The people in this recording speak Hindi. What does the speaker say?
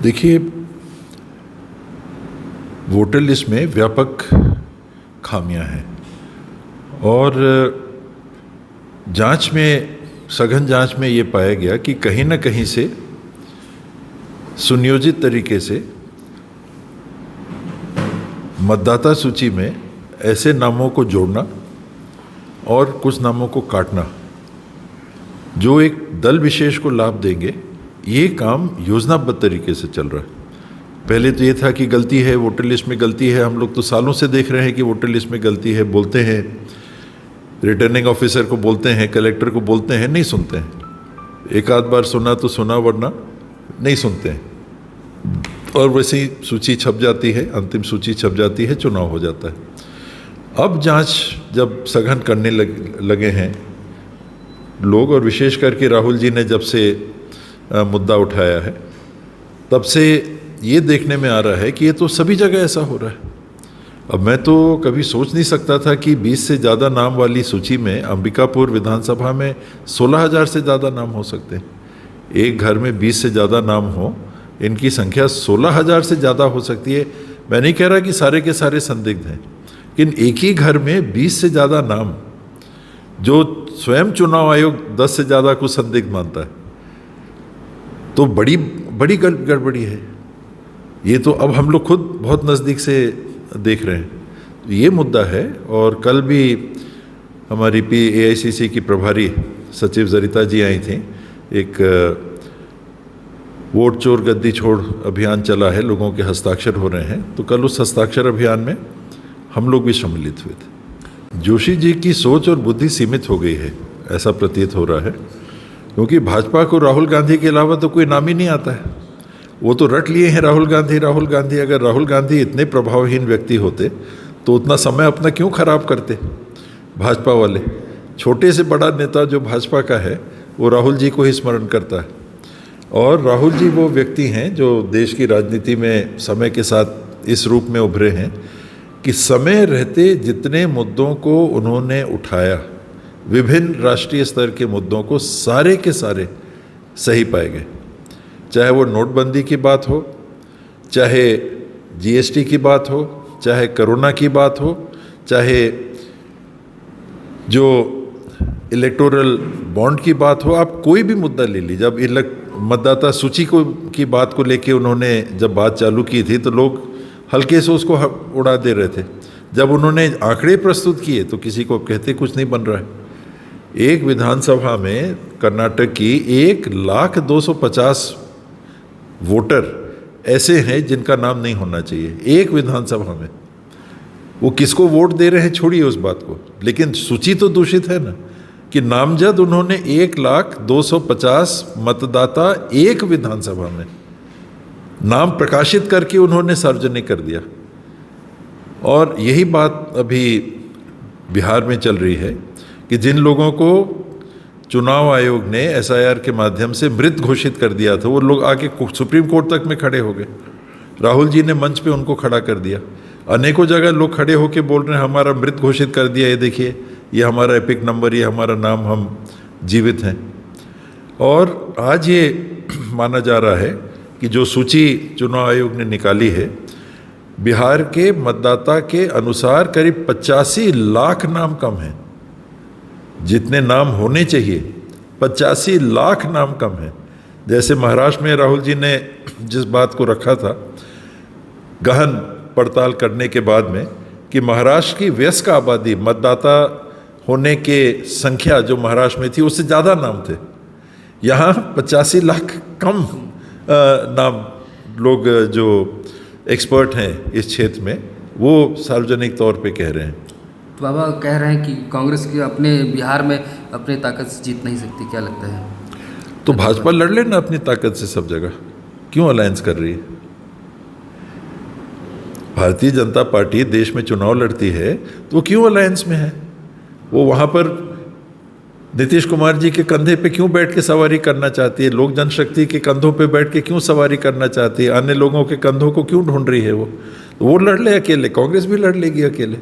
देखिए, वोटर लिस्ट में व्यापक खामियां हैं और जांच में, सघन जांच में ये पाया गया कि कहीं ना कहीं से सुनियोजित तरीके से मतदाता सूची में ऐसे नामों को जोड़ना और कुछ नामों को काटना जो एक दल विशेष को लाभ देंगे, ये काम योजनाबद्ध तरीके से चल रहा है। पहले तो ये था कि गलती है, वोटर लिस्ट में गलती है। हम लोग तो सालों से देख रहे हैं कि वोटर लिस्ट में गलती है, बोलते हैं, रिटर्निंग ऑफिसर को बोलते हैं, कलेक्टर को बोलते हैं, नहीं सुनते हैं। एक आध बार सुना तो सुना, वरना नहीं सुनते हैं। और वैसे ही सूची छप जाती है, अंतिम सूची छप जाती है, चुनाव हो जाता है। अब जांच जब सघन करने लगे हैं लोग, और विशेष करके राहुल जी ने जब से मुद्दा उठाया है, तब से ये देखने में आ रहा है कि ये तो सभी जगह ऐसा हो रहा है। अब मैं तो कभी सोच नहीं सकता था कि 20 से ज़्यादा नाम वाली सूची में अंबिकापुर विधानसभा में 16,000 से ज़्यादा नाम हो सकते हैं। एक घर में 20 से ज़्यादा नाम हो, इनकी संख्या 16,000 से ज़्यादा हो सकती है। मैं नहीं कह रहा कि सारे के सारे संदिग्ध हैं, लेकिन एक ही घर में 20 से ज़्यादा नाम, जो स्वयं चुनाव आयोग 10 से ज़्यादा को संदिग्ध मानता है, तो बड़ी बड़ी गड़बड़ी है। ये तो अब हम लोग खुद बहुत नज़दीक से देख रहे हैं। तो ये मुद्दा है। और कल भी हमारी AICC की प्रभारी सचिव जरिता जी आई थी। एक वोट चोर गद्दी छोड़ अभियान चला है, लोगों के हस्ताक्षर हो रहे हैं, तो कल उस हस्ताक्षर अभियान में हम लोग भी सम्मिलित हुए थे। जोशी जी की सोच और बुद्धि सीमित हो गई है, ऐसा प्रतीत हो रहा है, क्योंकि भाजपा को राहुल गांधी के अलावा तो कोई नाम ही नहीं आता है। वो तो रट लिए हैं राहुल गांधी, राहुल गांधी। अगर राहुल गांधी इतने प्रभावहीन व्यक्ति होते तो उतना समय अपना क्यों खराब करते भाजपा वाले। छोटे से बड़ा नेता जो भाजपा का है वो राहुल जी को ही स्मरण करता है। और राहुल जी वो व्यक्ति हैं जो देश की राजनीति में समय के साथ इस रूप में उभरे हैं कि समय रहते जितने मुद्दों को उन्होंने उठाया, विभिन्न राष्ट्रीय स्तर के मुद्दों को, सारे के सारे सही पाए गए। चाहे वो नोटबंदी की बात हो, चाहे GST की बात हो, चाहे कोरोना की बात हो, चाहे जो इलेक्टोरल बॉन्ड की बात हो, आप कोई भी मुद्दा ले लीजिए। जब मतदाता सूची की बात को लेके उन्होंने जब बात चालू की थी तो लोग हल्के से उसको उड़ा दे रहे थे। जब उन्होंने आंकड़े प्रस्तुत किए तो किसी को कहते कुछ नहीं बन रहा है। एक विधानसभा में कर्नाटक की 1,250,000 वोटर ऐसे हैं जिनका नाम नहीं होना चाहिए एक विधानसभा में। वो किसको वोट दे रहे हैं छोड़िए उस बात को, लेकिन सूची तो दूषित है ना, कि नामजद उन्होंने 1,250,000 मतदाता एक विधानसभा में नाम प्रकाशित करके उन्होंने सार्वजनिक कर दिया। और यही बात अभी बिहार में चल रही है कि जिन लोगों को चुनाव आयोग ने SIR के माध्यम से मृत घोषित कर दिया था, वो लोग आके सुप्रीम कोर्ट तक में खड़े हो गए। राहुल जी ने मंच पे उनको खड़ा कर दिया। अनेकों जगह लोग खड़े होके बोल रहे हैं हमारा मृत घोषित कर दिया, ये देखिए, ये हमारा एपिक नंबर, ये हमारा नाम, हम जीवित हैं। और आज ये माना जा रहा है कि जो सूची चुनाव आयोग ने निकाली है, बिहार के मतदाता के अनुसार करीब 85 लाख नाम कम हैं। जितने नाम होने चाहिए 85 लाख नाम कम हैं। जैसे महाराष्ट्र में राहुल जी ने जिस बात को रखा था गहन पड़ताल करने के बाद में, कि महाराष्ट्र की वयस्क आबादी, मतदाता होने के संख्या जो महाराष्ट्र में थी उससे ज़्यादा नाम थे। यहाँ 85 लाख कम नाम लोग जो एक्सपर्ट हैं इस क्षेत्र में वो सार्वजनिक तौर पे कह रहे हैं। तो बाबा कह रहे हैं कि कांग्रेस की अपने बिहार में अपनी ताकत से जीत नहीं सकती, क्या लगता है? तो भाजपा लड़ लेना अपनी ताकत से सब जगह, क्यों अलायंस कर रही है? भारतीय जनता पार्टी देश में चुनाव लड़ती है तो वो क्यों अलायंस में है? वो वहाँ पर नीतीश कुमार जी के कंधे पे क्यों बैठ के सवारी करना चाहती है? लोक जनशक्ति के कंधों पे बैठ के क्यों सवारी करना चाहती है? अन्य लोगों के कंधों को क्यों ढूंढ रही है? वो लड़ ले अकेले, कांग्रेस भी लड़ लेगी अकेले।